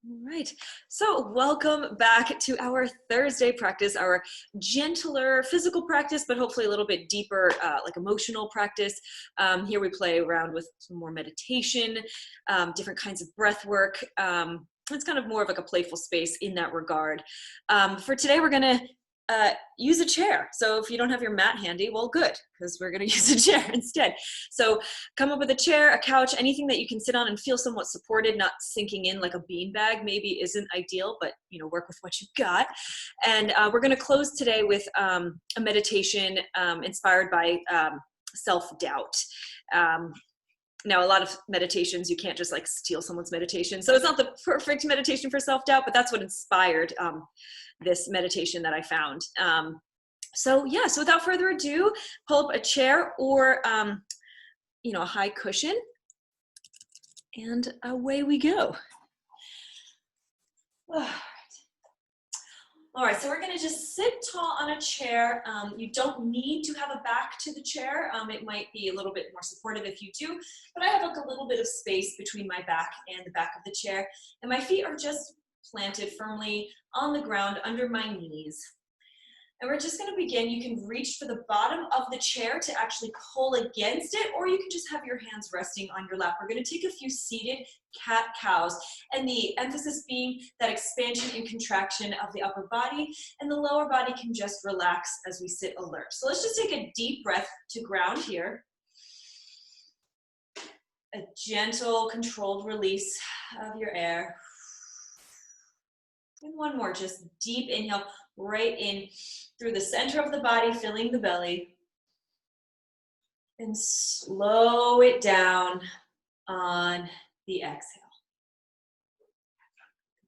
All right, so welcome back to our Thursday practice, our gentler physical practice, but hopefully a little bit deeper, like emotional practice. Here we play around with some more meditation, different kinds of breath work. It's kind of more of like a playful space in that regard. For today, we're gonna use a chair. So if you don't have your mat handy, well, good, because we're gonna use a chair instead. So come up with a chair, a couch, anything that you can sit on and feel somewhat supported, not sinking in like a beanbag maybe isn't ideal, but work with what you've got. And we're gonna close today with a meditation inspired by self-doubt. Now, a lot of meditations, you can't just like steal someone's meditation. So it's not the perfect meditation for self-doubt, but that's what inspired this meditation that I found. So without further ado, pull up a chair or, a high cushion, and away we go. All right, so we're gonna just sit tall on a chair. You don't need to have a back to the chair. It might be a little bit more supportive if you do, but I have like a little bit of space between my back and the back of the chair, and my feet are just planted firmly on the ground under my knees. And we're just gonna begin. You can reach for the bottom of the chair to actually pull against it, or you can just have your hands resting on your lap. We're gonna take a few seated cat-cows, and the emphasis being that expansion and contraction of the upper body, and the lower body can just relax as we sit alert. So let's just take a deep breath to ground here. A gentle, controlled release of your air. And one more, just deep inhale, right in through the center of the body, filling the belly. And slow it down on the exhale.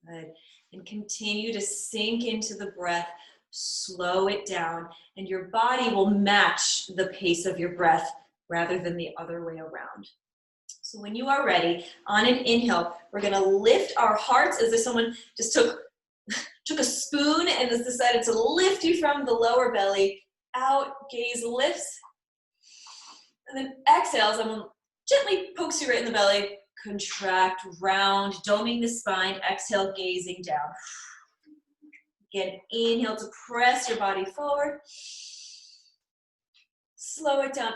Good. And continue to sink into the breath. Slow it down, and your body will match the pace of your breath rather than the other way around. So when you are ready, on an inhale, we're going to lift our hearts as if someone just took a spoon and has decided to lift you from the lower belly out. Gaze lifts, and then exhale, someone gently pokes you right in the belly. Contract, round, doming the spine. Exhale, gazing down. Again, inhale to press your body forward. Slow it down.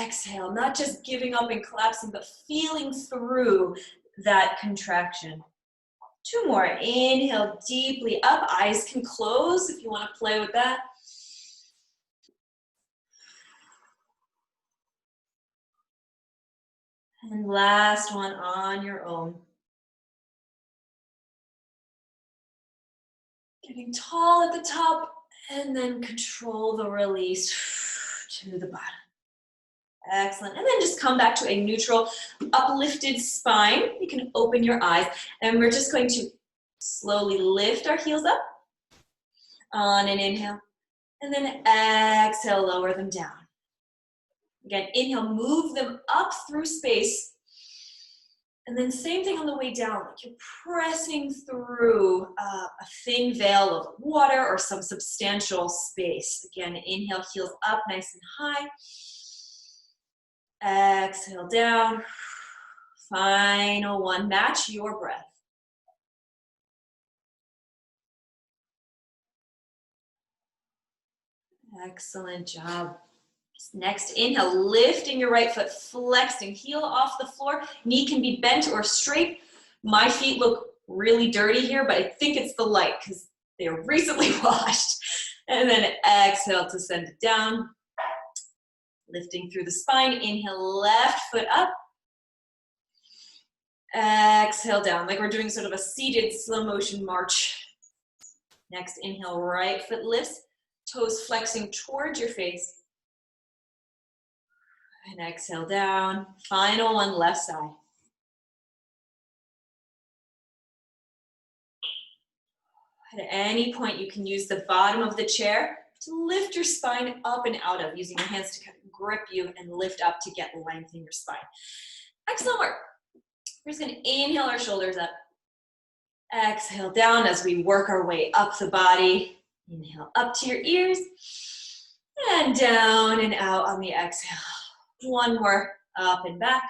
Exhale, not just giving up and collapsing, but feeling through that contraction. Two more. Inhale deeply up. Eyes can close if you want to play with that. And last one on your own. Getting tall at the top, and then control the release to the bottom. Excellent. And then just come back to a neutral, uplifted spine. You can open your eyes, and we're just going to slowly lift our heels up on an inhale, and then exhale, lower them down. Again, inhale, move them up through space, and then same thing on the way down, like you're pressing through a thin veil of water or some substantial space. Again, inhale, heels up nice and high. Exhale down. Final one, match your breath. Excellent job. Next, inhale, lifting your right foot, flexing, heel off the floor. Knee can be bent or straight. My feet look really dirty here, but I think it's the light because they are recently washed. And then exhale to send it down. Lifting through the spine, inhale, left foot up. Exhale down, like we're doing sort of a seated slow motion march. Next, inhale, right foot lifts, toes flexing towards your face. And exhale down. Final one, left side. At any point, you can use the bottom of the chair to lift your spine up and out of, using your hands to kind of grip you and lift up to get length in your spine. Excellent work. We're just going to inhale our shoulders up. Exhale down as we work our way up the body. Inhale up to your ears. And down and out on the exhale. One more, up and back.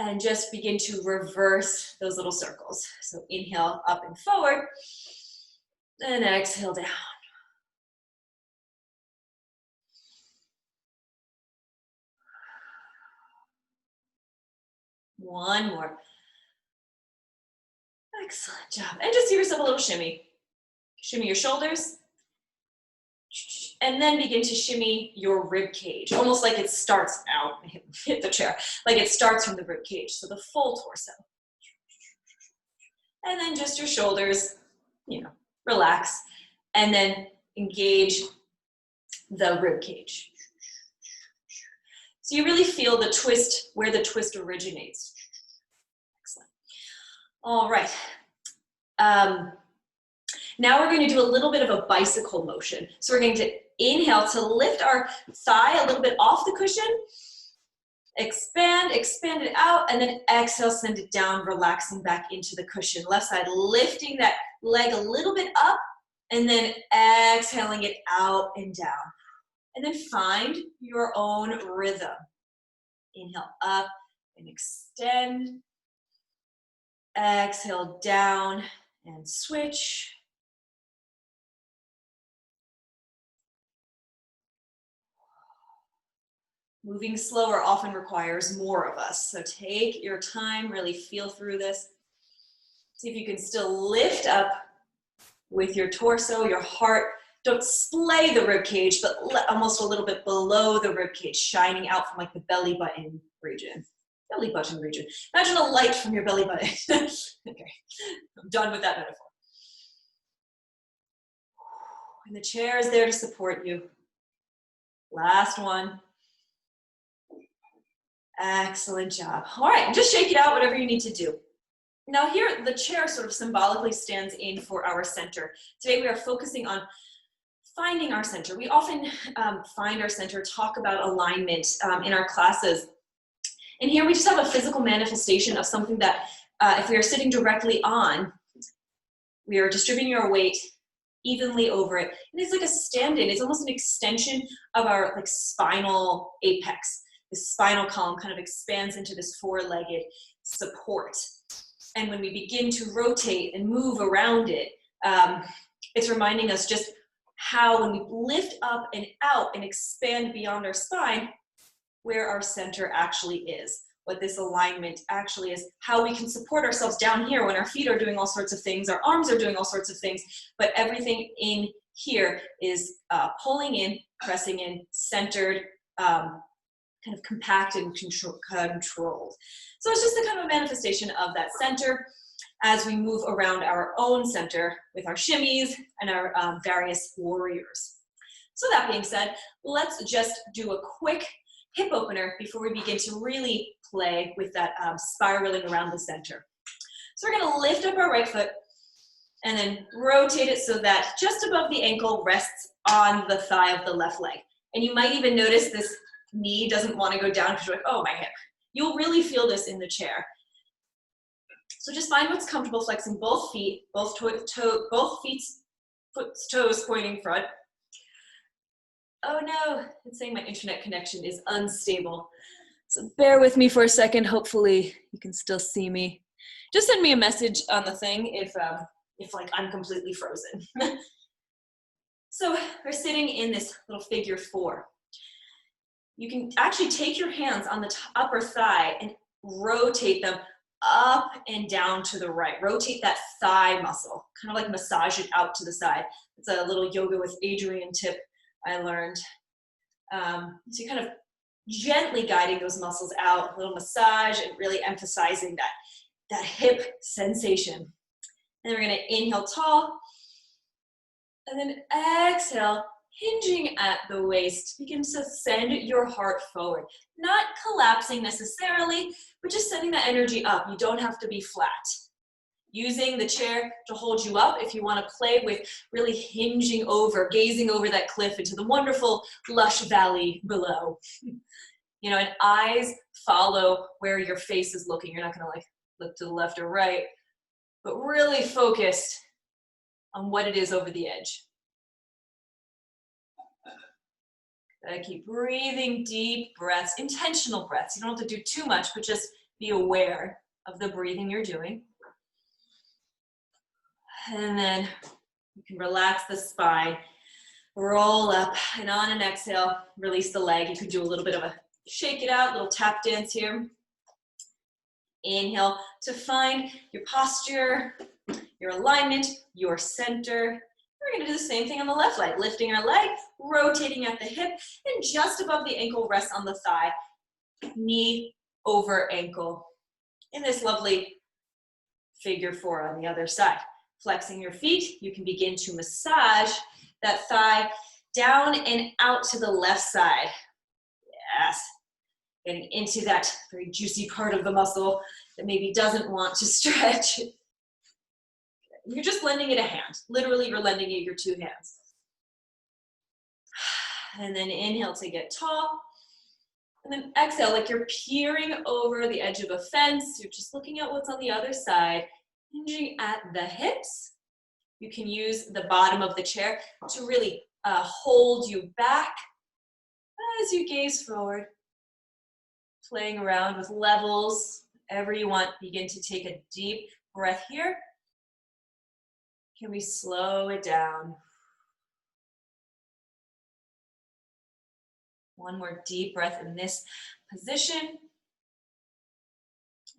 And just begin to reverse those little circles. So inhale up and forward, and exhale down. One more. Excellent job. And just give yourself a little shimmy. Shimmy your shoulders. And then begin to shimmy your rib cage, almost like it starts out, hit the chair, like it starts from the rib cage, so the full torso. And then just your shoulders, relax, and then engage the rib cage. So you really feel the twist where the twist originates. Excellent. All right. Now we're going to do a little bit of a bicycle motion. So we're going to inhale to lift our thigh a little bit off the cushion. Expand it out, and then exhale, send it down, relaxing back into the cushion. Left side, lifting that leg a little bit up, and then exhaling it out and down. And then find your own rhythm. Inhale up and extend. Exhale down and switch. Moving slower often requires more of us. So take your time, really feel through this. See if you can still lift up with your torso, your heart. Don't splay the rib cage, but almost a little bit below the rib cage, shining out from like the belly button region. Belly button region. Imagine a light from your belly button. Okay, I'm done with that metaphor. And the chair is there to support you. Last one. Excellent job. All right, just shake it out, whatever you need to do. Now here, the chair sort of symbolically stands in for our center. Today we are focusing on finding our center. We often find our center, talk about alignment in our classes. And here we just have a physical manifestation of something that if we are sitting directly on, we are distributing our weight evenly over it. And it's like a stand-in. It's almost an extension of our like spinal apex. The spinal column kind of expands into this four-legged support. And when we begin to rotate and move around it, it's reminding us just how when we lift up and out and expand beyond our spine, where our center actually is, what this alignment actually is, how we can support ourselves down here when our feet are doing all sorts of things, our arms are doing all sorts of things, but everything in here is pulling in, pressing in, centered, kind of compacted and controlled. So it's just a kind of a manifestation of that center as we move around our own center with our shimmies and our various warriors. So that being said, let's just do a quick hip opener before we begin to really play with that spiraling around the center. So we're going to lift up our right foot and then rotate it so that just above the ankle rests on the thigh of the left leg. And you might even notice this knee doesn't want to go down because you're like, oh, my hip. You'll really feel this in the chair. So just find what's comfortable, flexing both feet, both feet's toes pointing front. Oh no, it's saying my internet connection is unstable. So bear with me for a second. Hopefully you can still see me. Just send me a message on the thing if like I'm completely frozen. So we're sitting in this little figure four. You can actually take your hands on the upper thigh and rotate them up and down to the right. Rotate that thigh muscle, kind of like massage it out to the side. It's a little yoga with Adriene tip I learned. So you're kind of gently guiding those muscles out, a little massage, and really emphasizing that hip sensation. And then we're gonna inhale tall, and then exhale, hinging at the waist. Begin to send your heart forward. Not collapsing necessarily, but just sending that energy up. You don't have to be flat. Using the chair to hold you up if you want to play with really hinging over, gazing over that cliff into the wonderful, lush valley below. You know, and eyes follow where your face is looking. You're not going to like look to the left or right, but really focused on what it is over the edge. Keep breathing deep breaths, intentional breaths. You don't have to do too much, but just be aware of the breathing you're doing. And then you can relax the spine, roll up, and on an exhale, release the leg. You could do a little bit of a shake it out, little tap dance here. Inhale to find your posture, your alignment, your center. We're going to do the same thing on the left leg, lifting our leg, rotating at the hip, and just above the ankle, rest on the thigh, knee over ankle. In this lovely figure four on the other side. Flexing your feet, you can begin to massage that thigh down and out to the left side. Yes. Getting into that very juicy part of the muscle that maybe doesn't want to stretch. You're just lending it a hand. Literally, you're lending it your two hands. And then inhale to get tall. And then exhale, like you're peering over the edge of a fence. You're just looking at what's on the other side. Hinging at the hips. You can use the bottom of the chair to really hold you back as you gaze forward. Playing around with levels, whatever you want. Begin to take a deep breath here. Can we slow it down? One more deep breath in this position.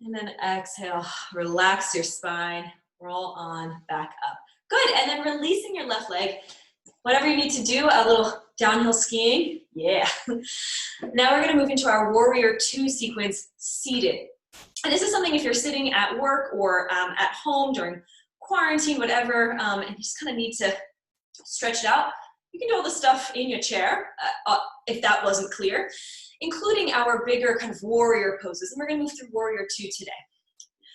And then exhale, relax your spine, roll on back up. Good, and then releasing your left leg. Whatever you need to do, a little downhill skiing. Yeah. Now we're gonna move into our Warrior Two sequence, seated. And this is something if you're sitting at work or at home during quarantine, whatever, and you just kind of need to stretch it out. You can do all the stuff in your chair, if that wasn't clear, including our bigger kind of warrior poses. And we're gonna move through Warrior Two today.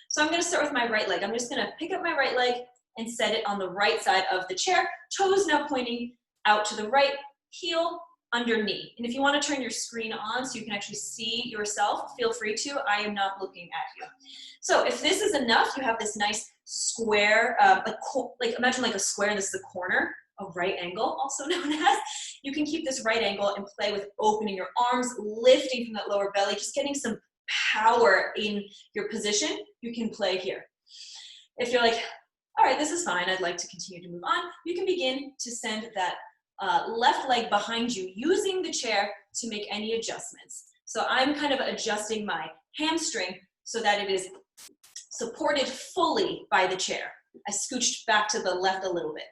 So I'm gonna start with my right leg. I'm just gonna pick up my right leg and set it on the right side of the chair. Toes now pointing out to the right, heel under knee. And if you wanna turn your screen on so you can actually see yourself, feel free to. I am not looking at you. So if this is enough, you have this nice square, like imagine like a square and this is the corner, a right angle, also known as. You can keep this right angle and play with opening your arms, lifting from that lower belly, just getting some power in your position. You can play here. If you're like, all right, this is fine, I'd like to continue to move on, you can begin to send that left leg behind you using the chair to make any adjustments. So I'm kind of adjusting my hamstring so that it is supported fully by the chair. I scooched back to the left a little bit.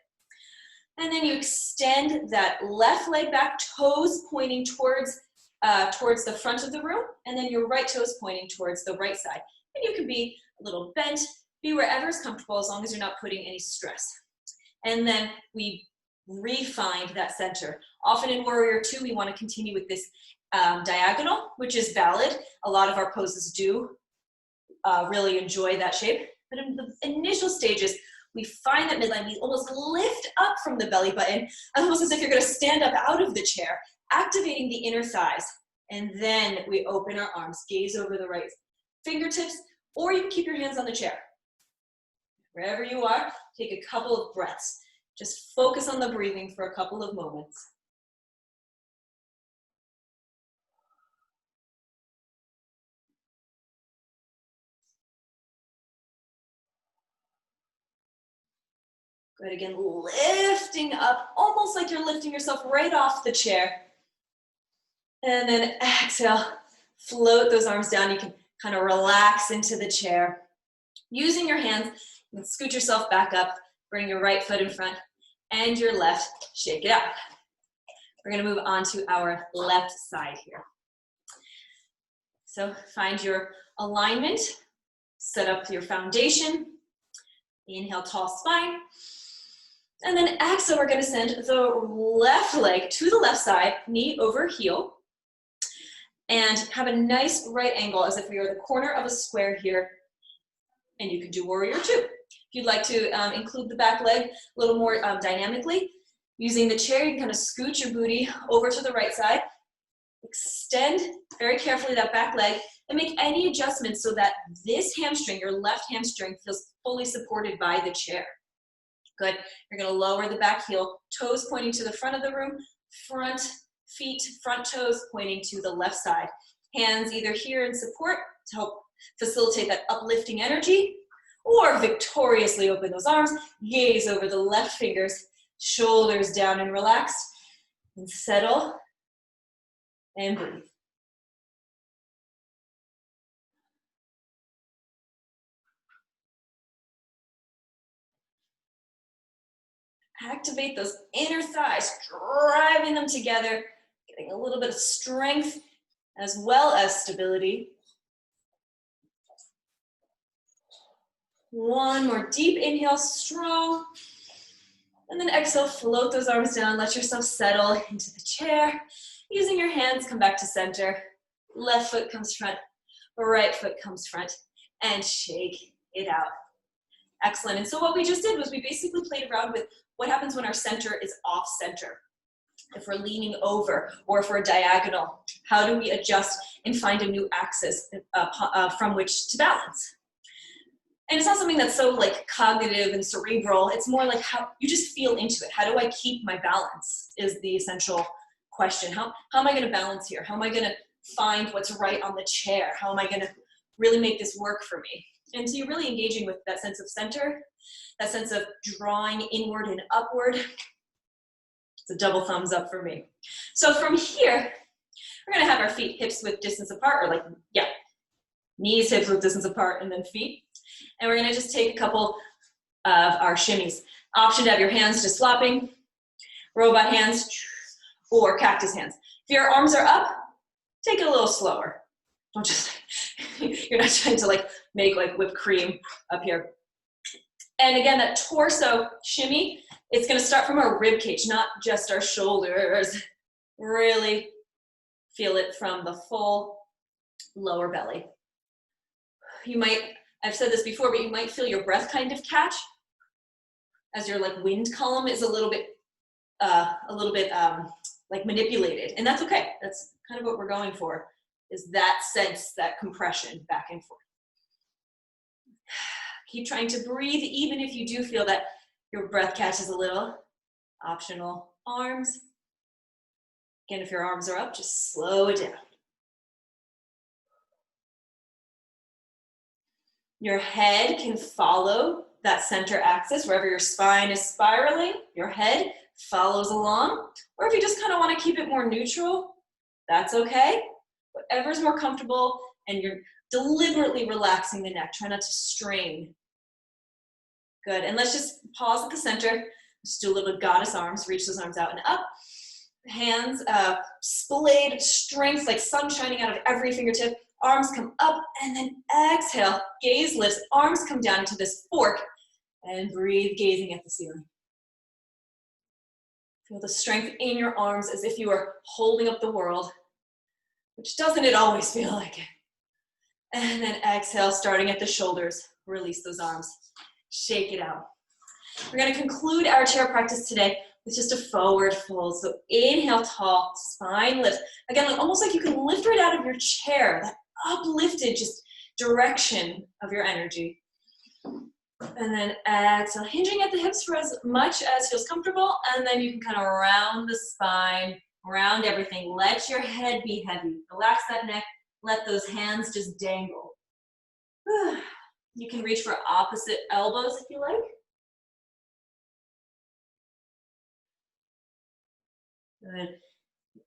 And then you extend that left leg back, toes pointing towards the front of the room, and then your right toes pointing towards the right side. And you can be a little bent, be wherever is comfortable as long as you're not putting any stress. And then we refind that center. Often in Warrior Two, we want to continue with this diagonal, which is valid. A lot of our poses do really enjoy that shape. But in the initial stages, we find that midline, we almost lift up from the belly button, almost as if you're gonna stand up out of the chair, activating the inner thighs. And then we open our arms, gaze over the right fingertips, or you can keep your hands on the chair. Wherever you are, take a couple of breaths. Just focus on the breathing for a couple of moments. Good, again, lifting up, almost like you're lifting yourself right off the chair. And then exhale, float those arms down. You can kind of relax into the chair. Using your hands, you can scoot yourself back up, bring your right foot in front, and your left, shake it out. We're gonna move on to our left side here. So find your alignment, set up your foundation. Inhale, tall spine. And then exhale, we're gonna send the left leg to the left side, knee over heel, and have a nice right angle as if we were the corner of a square here. And you can do Warrior Two. If you'd like to include the back leg a little more dynamically, using the chair, you can kind of scoot your booty over to the right side, extend very carefully that back leg, and make any adjustments so that this hamstring, your left hamstring, feels fully supported by the chair. Good. You're going to lower the back heel, toes pointing to the front of the room, front feet, front toes pointing to the left side. Hands either here in support to help facilitate that uplifting energy, or victoriously open those arms, gaze over the left fingers, shoulders down and relaxed, and settle and breathe. Activate those inner thighs, driving them together, getting a little bit of strength as well as stability. One more deep inhale, strong. And then exhale, float those arms down. Let yourself settle into the chair. Using your hands, come back to center. Left foot comes front, right foot comes front, and shake it out. Excellent. And so what we just did was we basically played around with what happens when our center is off center. If we're leaning over or if we're diagonal, how do we adjust and find a new axis from which to balance? And it's not something that's so like cognitive and cerebral. It's more like how you just feel into it. How do I keep my balance is the essential question. How am I going to balance here? How am I going to find what's right on the chair? How am I going to really make this work for me? And so you're really engaging with that sense of center, that sense of drawing inward and upward. It's a double thumbs up for me. So from here, we're going to have our feet hips width distance apart, or knees hips width distance apart, and then feet. And we're going to just take a couple of our shimmies. Option to have your hands just flopping, robot hands, or cactus hands. If your arms are up, take it a little slower. Don't just, you're not trying to make whipped cream up here. And again, that torso shimmy, it's going to start from our rib cage, not just our shoulders. Really feel it from the full lower belly. You might, I've said this before, but you might feel your breath kind of catch as your wind column is a little bit manipulated, and that's okay. That's kind of what we're going for, is that sense, that compression back and forth. Keep trying to breathe, even if you do feel that your breath catches a little. Optional arms. Again, if your arms are up, just slow it down. Your head can follow that center axis. Wherever your spine is spiraling, your head follows along. Or if you just kind of want to keep it more neutral, that's okay. Whatever's more comfortable, and you're deliberately relaxing the neck. Try not to strain. Good, and let's just pause at the center. Just do a little bit of goddess arms. Reach those arms out and up. Hands splayed, strength like sun shining out of every fingertip. Arms come up, and then exhale. Gaze lifts, arms come down into this fork, and breathe, gazing at the ceiling. Feel the strength in your arms as if you are holding up the world, which doesn't it always feel like it? And then exhale, starting at the shoulders. Release those arms. Shake it out. We're going to conclude our chair practice today with just a forward fold. So inhale, tall, spine lift. Again, almost like you can lift right out of your chair, that uplifted just direction of your energy. And then exhale, hinging at the hips for as much as feels comfortable. And then you can kind of round the spine, round everything. Let your head be heavy. Relax that neck. Let those hands just dangle. You can reach for opposite elbows if you like. Good.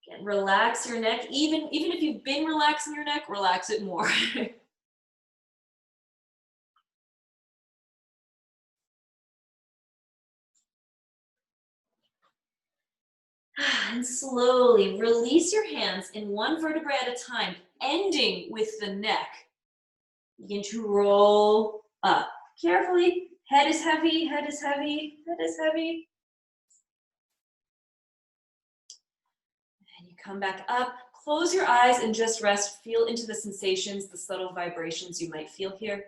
Again, relax your neck. Even if you've been relaxing your neck, relax it more. And slowly release your hands in one vertebrae at a time, ending with the neck. Begin to roll up. Carefully, head is heavy, head is heavy, head is heavy. And you come back up, close your eyes and just rest. Feel into the sensations, the subtle vibrations you might feel here.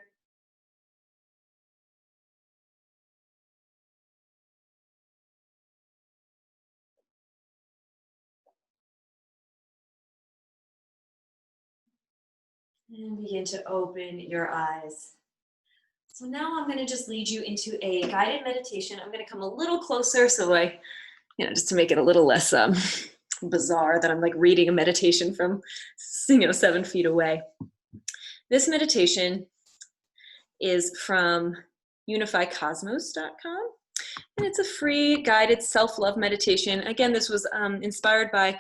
And begin to open your eyes. So now I'm going to just lead you into a guided meditation. I'm going to come a little closer so just to make it a little less bizarre that I'm reading a meditation from 7 feet away. This meditation is from unifycosmos.com, and it's a free guided self-love meditation. Again, this was inspired by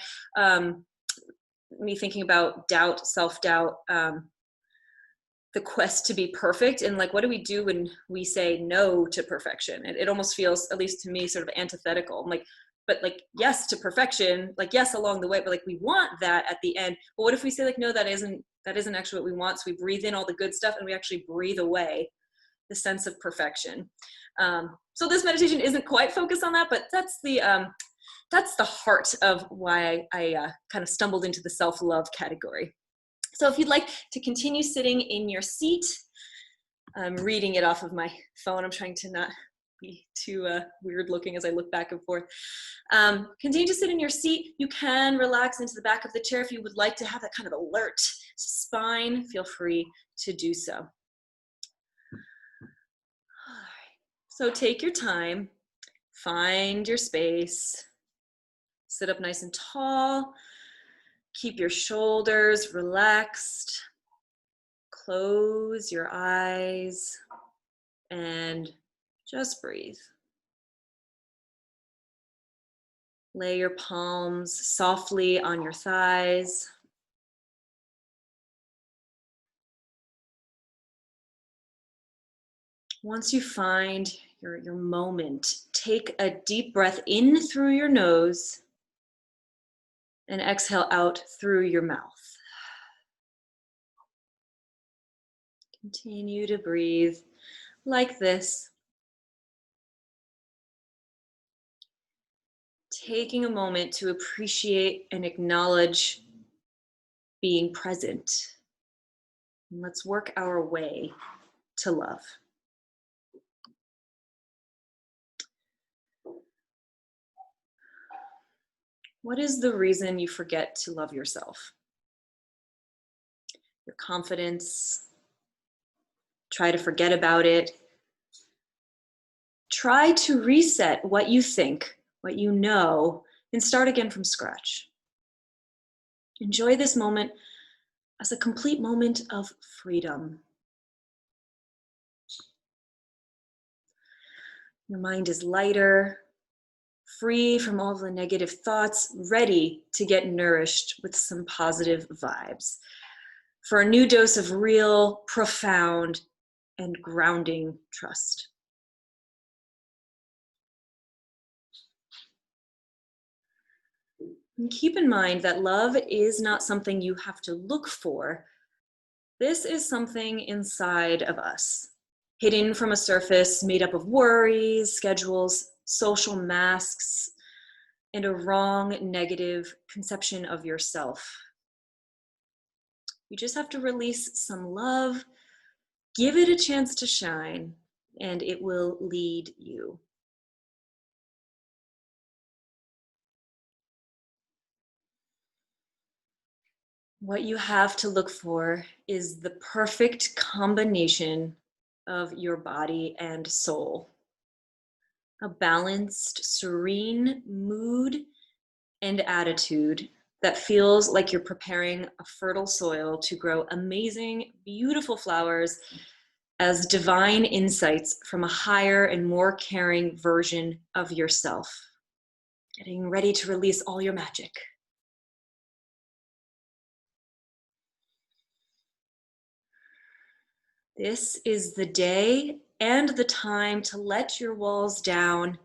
me thinking about doubt, self-doubt, the quest to be perfect, and like, what do we do when we say no to perfection? It almost feels, at least to me, sort of antithetical. I'm like, but like, yes to perfection, like yes along the way, but like we want that at the end. But what if we say like, no, that isn't actually what we want? So we breathe in all the good stuff and we actually breathe away the sense of perfection. So this meditation isn't quite focused on that, but that's the heart of why I kind of stumbled into the self-love category. So if you'd like to continue sitting in your seat, I'm reading it off of my phone. I'm trying to not be too weird looking as I look back and forth. Continue to sit in your seat. You can relax into the back of the chair if you would like to have that kind of alert spine. Feel free to do so. All right. So take your time, find your space, sit up nice and tall. Keep your shoulders relaxed. Close your eyes and just breathe. Lay your palms softly on your thighs. Once you find your moment, take a deep breath in through your nose and exhale out through your mouth. Continue to breathe like this. Taking a moment to appreciate and acknowledge being present. And let's work our way to love. What is the reason you forget to love yourself? Your confidence. Try to forget about it. Try to reset what you think, what you know, and start again from scratch. Enjoy this moment as a complete moment of freedom. Your mind is lighter, free from all the negative thoughts, ready to get nourished with some positive vibes for a new dose of real, profound, and grounding trust. And keep in mind that love is not something you have to look for. This is something inside of us, hidden from a surface made up of worries, schedules, social masks, and a wrong negative conception of yourself. You just have to release some love, give it a chance to shine, and it will lead you. What you have to look for is the perfect combination of your body and soul. A balanced, serene mood and attitude that feels like you're preparing a fertile soil to grow amazing, beautiful flowers as divine insights from a higher and more caring version of yourself. Getting ready to release all your magic. This is the day and the time to let your walls down.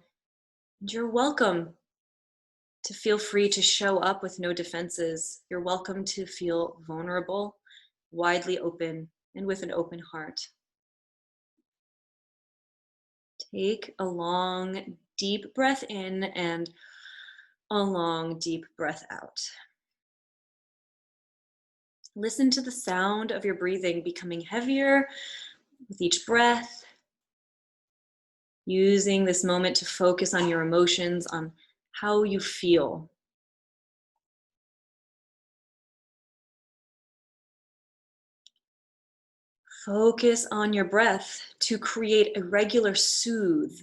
And you're welcome to feel free to show up with no defenses. You're welcome to feel vulnerable, widely open, and with an open heart. Take a long, deep breath in and a long, deep breath out. Listen to the sound of your breathing becoming heavier with each breath. Using this moment to focus on your emotions, on how you feel. Focus on your breath to create a regular soothe,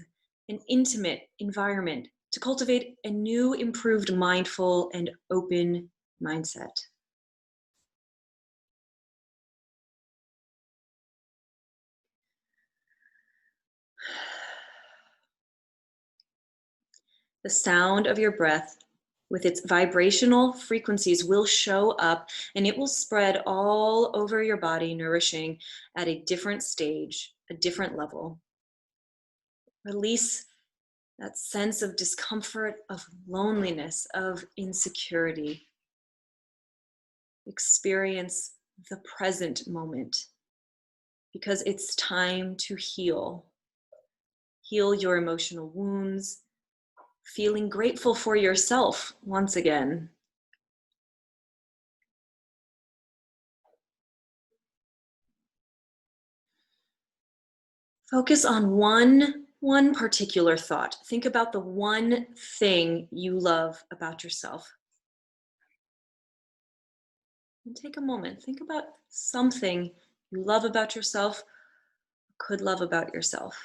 an intimate environment, to cultivate a new, improved, mindful, and open mindset. The sound of your breath with its vibrational frequencies will show up and it will spread all over your body, nourishing at a different stage, a different level. Release that sense of discomfort, of loneliness, of insecurity. Experience the present moment because it's time to heal. Heal your emotional wounds, feeling grateful for yourself once again. Focus on one particular thought. Think about the one thing you love about yourself. And take a moment. Think about something you love about yourself, could love about yourself.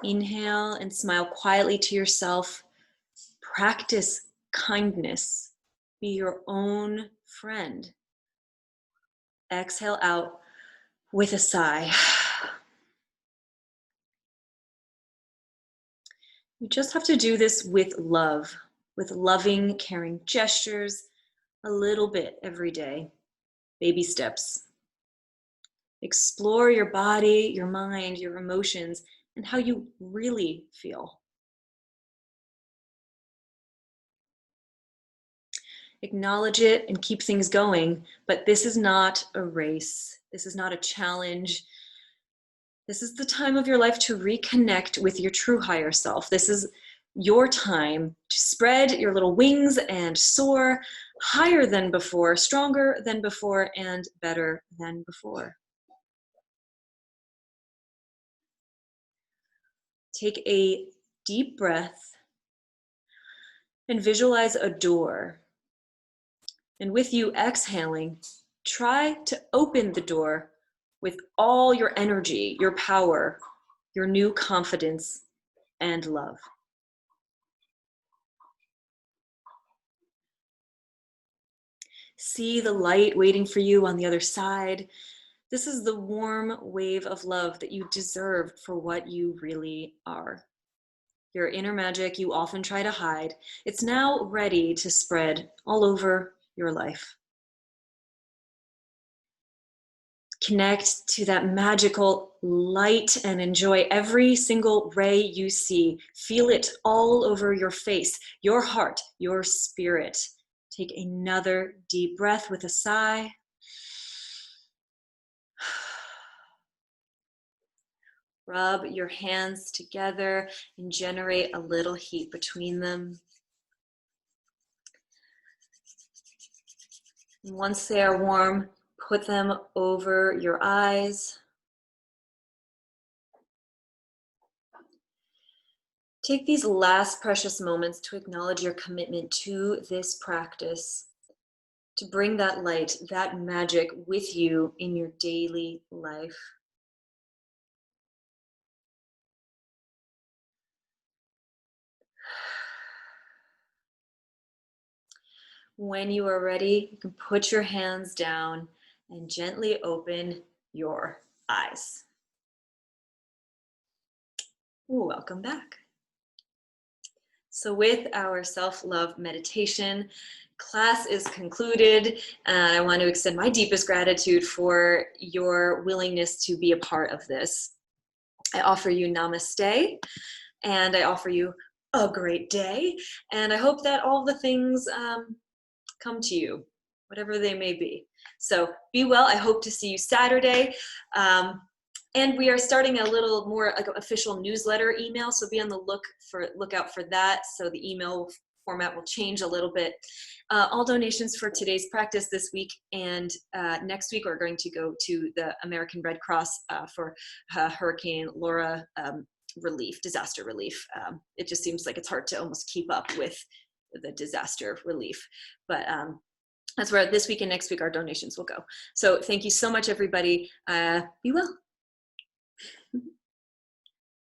Inhale and smile quietly to yourself. Practice kindness. Be your own friend. Exhale out with a sigh. You just have to do this with love, with loving, caring gestures, a little bit every day. Baby steps. Explore your body, your mind, your emotions, and how you really feel. Acknowledge it and keep things going, but this is not a race. This is not a challenge. This is the time of your life to reconnect with your true higher self. This is your time to spread your little wings and soar higher than before, stronger than before, and better than before. Take a deep breath and visualize a door. And with you exhaling, try to open the door with all your energy, your power, your new confidence, and love. See the light waiting for you on the other side. This is the warm wave of love that you deserve for what you really are. Your inner magic you often try to hide, it's now ready to spread all over your life. Connect to that magical light and enjoy every single ray you see. Feel it all over your face, your heart, your spirit. Take another deep breath with a sigh. Rub your hands together and generate a little heat between them. And once they are warm, put them over your eyes. Take these last precious moments to acknowledge your commitment to this practice, to bring that light, that magic with you in your daily life. When you are ready, you can put your hands down and gently open your eyes. Welcome back. So with our self-love meditation, class is concluded, and I want to extend my deepest gratitude for your willingness to be a part of this. I offer you namaste, and I offer you a great day, and I hope that all the things come to you, whatever they may be. So be well. I hope to see you Saturday. And we are starting a little more like official newsletter email, so be on the lookout for that. So the email format will change a little bit. All donations for today's practice this week and next week are going to go to the American Red Cross for Hurricane Laura relief, disaster relief. It just seems like it's hard to almost keep up with the disaster relief, but that's where this week and next week our donations will go. So thank you so much, everybody. Be well.